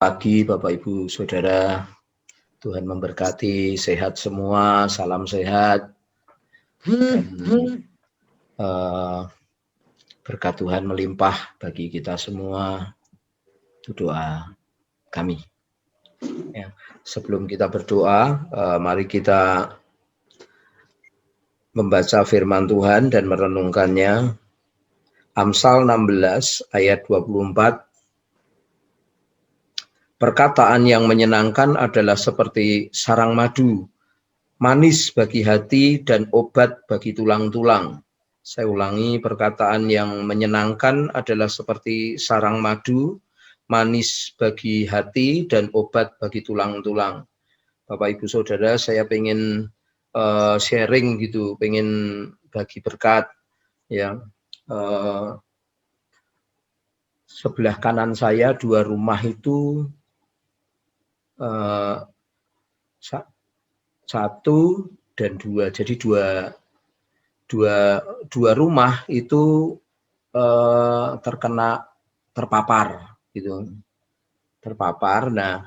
Pagi Bapak Ibu Saudara, Tuhan memberkati, sehat semua, salam sehat. Dan, berkat Tuhan melimpah bagi kita semua, itu doa kami. Ya, sebelum kita berdoa, mari kita membaca firman Tuhan dan merenungkannya. Amsal 16 ayat 24. Perkataan yang menyenangkan adalah seperti sarang madu, manis bagi hati dan obat bagi tulang-tulang. Saya ulangi, perkataan yang menyenangkan adalah seperti sarang madu, manis bagi hati dan obat bagi tulang-tulang. Bapak Ibu Saudara, saya pengen sharing gitu, pengen bagi berkat. Ya, sebelah kanan saya 2 rumah itu 1 dan 2, jadi dua rumah itu terpapar gitu, terpapar. Nah,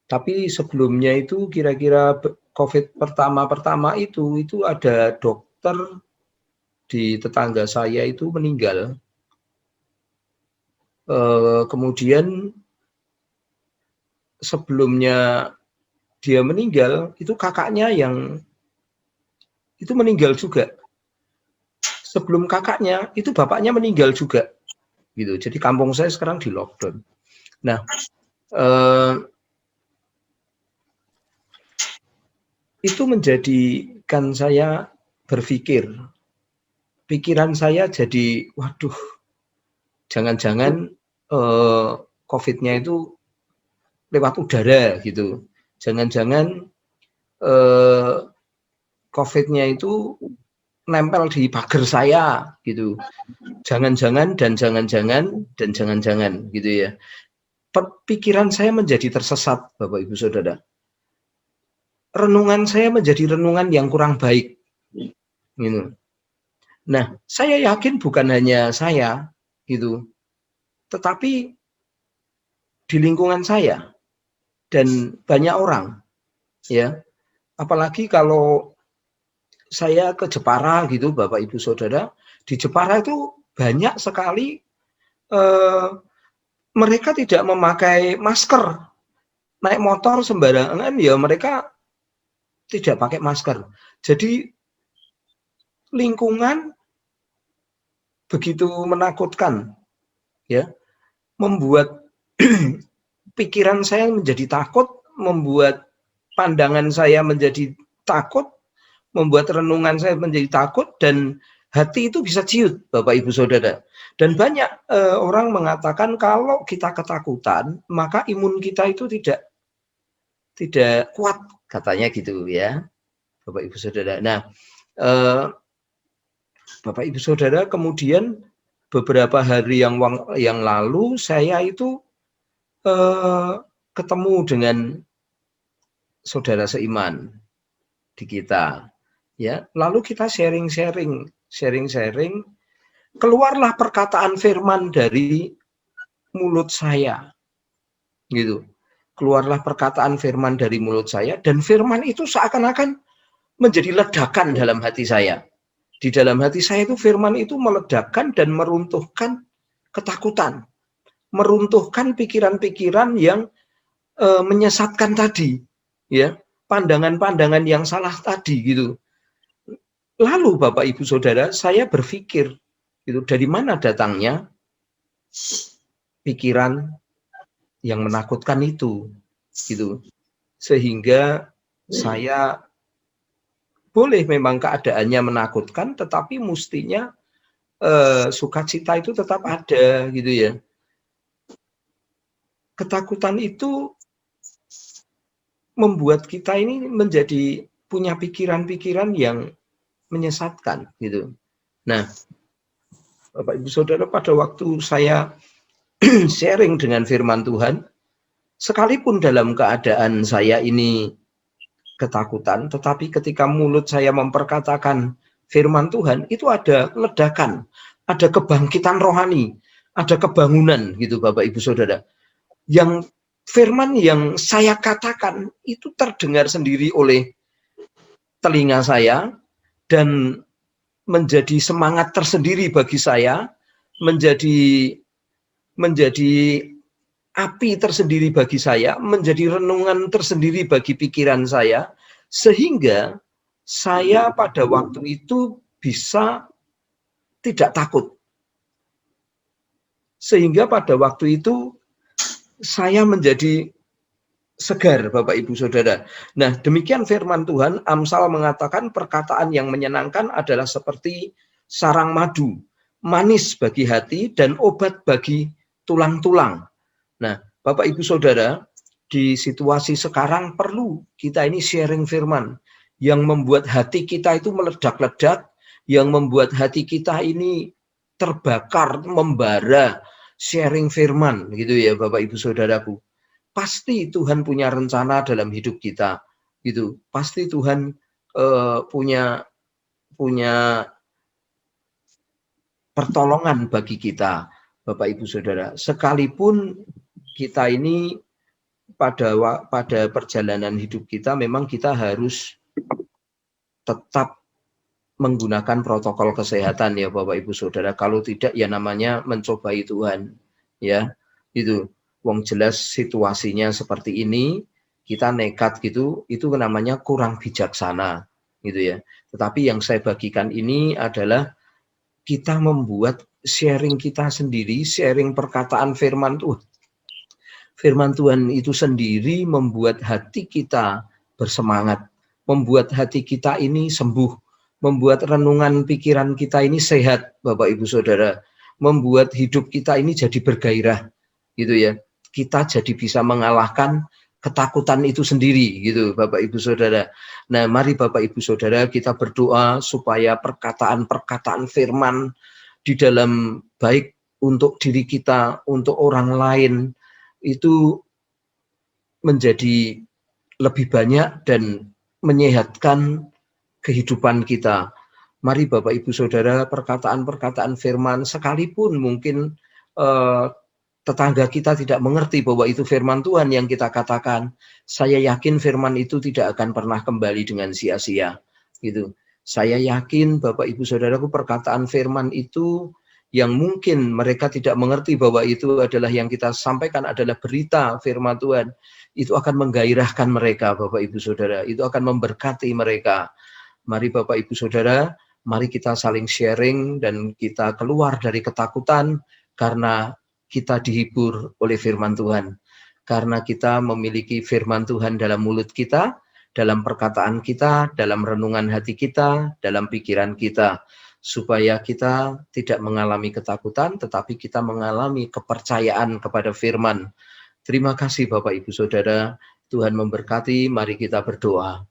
tapi sebelumnya itu kira-kira COVID pertama itu ada dokter di tetangga saya itu meninggal. Kemudian sebelumnya dia meninggal, itu kakaknya yang itu meninggal juga. Sebelum kakaknya, itu bapaknya meninggal juga. Gitu. Jadi kampung saya sekarang di lockdown. Nah, itu menjadikan saya berpikir. Pikiran saya jadi, waduh, jangan-jangan COVID-nya itu lewat udara gitu. Jangan-jangan COVID-nya itu nempel di pagar saya gitu. Jangan-jangan gitu ya. Pikiran saya menjadi tersesat, Bapak Ibu Saudara. Renungan saya menjadi renungan yang kurang baik. Gitu. Nah, saya yakin bukan hanya saya gitu, tetapi di lingkungan saya dan banyak orang, ya. Apalagi kalau saya ke Jepara gitu, Bapak Ibu Saudara, di Jepara itu banyak sekali mereka tidak memakai masker, naik motor sembarangan ya mereka tidak pakai masker. Jadi lingkungan begitu menakutkan, ya, membuat pikiran saya menjadi takut, membuat pandangan saya menjadi takut, membuat renungan saya menjadi takut, dan hati itu bisa ciut, Bapak Ibu Saudara. Dan banyak orang mengatakan kalau kita ketakutan, maka imun kita itu tidak kuat, katanya gitu ya, Bapak Ibu Saudara. Nah, Bapak Ibu Saudara, kemudian beberapa hari yang lalu saya itu ketemu dengan saudara seiman di kita, ya. Lalu kita sharing, keluarlah perkataan firman dari mulut saya, gitu. Keluarlah perkataan firman dari mulut saya, dan firman itu seakan-akan menjadi ledakan dalam hati saya. Di dalam hati saya itu firman itu meledakkan dan meruntuhkan ketakutan, meruntuhkan pikiran-pikiran yang menyesatkan tadi, ya, pandangan-pandangan yang salah tadi gitu. Lalu Bapak Ibu Saudara, saya berpikir gitu, dari mana datangnya pikiran yang menakutkan itu gitu, sehingga saya boleh memang keadaannya menakutkan, tetapi mestinya sukacita itu tetap ada gitu ya. Ketakutan itu membuat kita ini menjadi punya pikiran-pikiran yang menyesatkan gitu. Nah, Bapak Ibu Saudara, pada waktu saya sharing dengan firman Tuhan, sekalipun dalam keadaan saya ini ketakutan, tetapi ketika mulut saya memperkatakan firman Tuhan, itu ada ledakan, ada kebangkitan rohani, ada kebangunan gitu Bapak Ibu Saudara. Yang firman yang saya katakan itu terdengar sendiri oleh telinga saya dan menjadi semangat tersendiri bagi saya, menjadi api tersendiri bagi saya, menjadi renungan tersendiri bagi pikiran saya, sehingga saya pada waktu itu bisa tidak takut. Sehingga pada waktu itu saya menjadi segar, Bapak Ibu Saudara. Nah, demikian firman Tuhan. Amsal mengatakan perkataan yang menyenangkan adalah seperti sarang madu, manis bagi hati dan obat bagi tulang-tulang. Nah, Bapak Ibu Saudara, di situasi sekarang perlu kita ini sharing firman yang membuat hati kita itu meledak-ledak, yang membuat hati kita ini terbakar, membara, sharing firman gitu ya Bapak Ibu Saudaraku. Pasti Tuhan punya rencana dalam hidup kita, gitu. Pasti Tuhan punya pertolongan bagi kita, Bapak Ibu Saudara. Sekalipun kita ini pada perjalanan hidup kita memang kita harus tetap menggunakan protokol kesehatan ya Bapak Ibu Saudara. Kalau tidak ya namanya mencobai Tuhan, ya. Itu wong jelas situasinya seperti ini, kita nekat gitu, itu namanya kurang bijaksana gitu ya. Tetapi yang saya bagikan ini adalah kita membuat sharing kita sendiri, sharing perkataan firman Tuhan. Firman Tuhan itu sendiri membuat hati kita bersemangat, membuat hati kita ini sembuh, membuat renungan pikiran kita ini sehat, Bapak Ibu Saudara, membuat hidup kita ini jadi bergairah, gitu ya. Kita jadi bisa mengalahkan ketakutan itu sendiri, gitu, Bapak Ibu Saudara. Nah, mari Bapak Ibu Saudara kita berdoa supaya perkataan-perkataan firman di dalam baik untuk diri kita, untuk orang lain, itu menjadi lebih banyak dan menyehatkan kehidupan kita. Mari Bapak Ibu Saudara, perkataan-perkataan firman sekalipun mungkin tetangga kita tidak mengerti bahwa itu firman Tuhan yang kita katakan, saya yakin firman itu tidak akan pernah kembali dengan sia-sia. Gitu. Saya yakin Bapak Ibu Saudaraku perkataan firman itu yang mungkin mereka tidak mengerti bahwa itu adalah yang kita sampaikan adalah berita firman Tuhan, itu akan menggairahkan mereka Bapak Ibu Saudara, itu akan memberkati mereka. Mari Bapak Ibu Saudara, mari kita saling sharing dan kita keluar dari ketakutan karena kita dihibur oleh firman Tuhan. Karena kita memiliki firman Tuhan dalam mulut kita, dalam perkataan kita, dalam renungan hati kita, dalam pikiran kita. Supaya kita tidak mengalami ketakutan, tetapi kita mengalami kepercayaan kepada firman. Terima kasih Bapak Ibu Saudara, Tuhan memberkati, mari kita berdoa.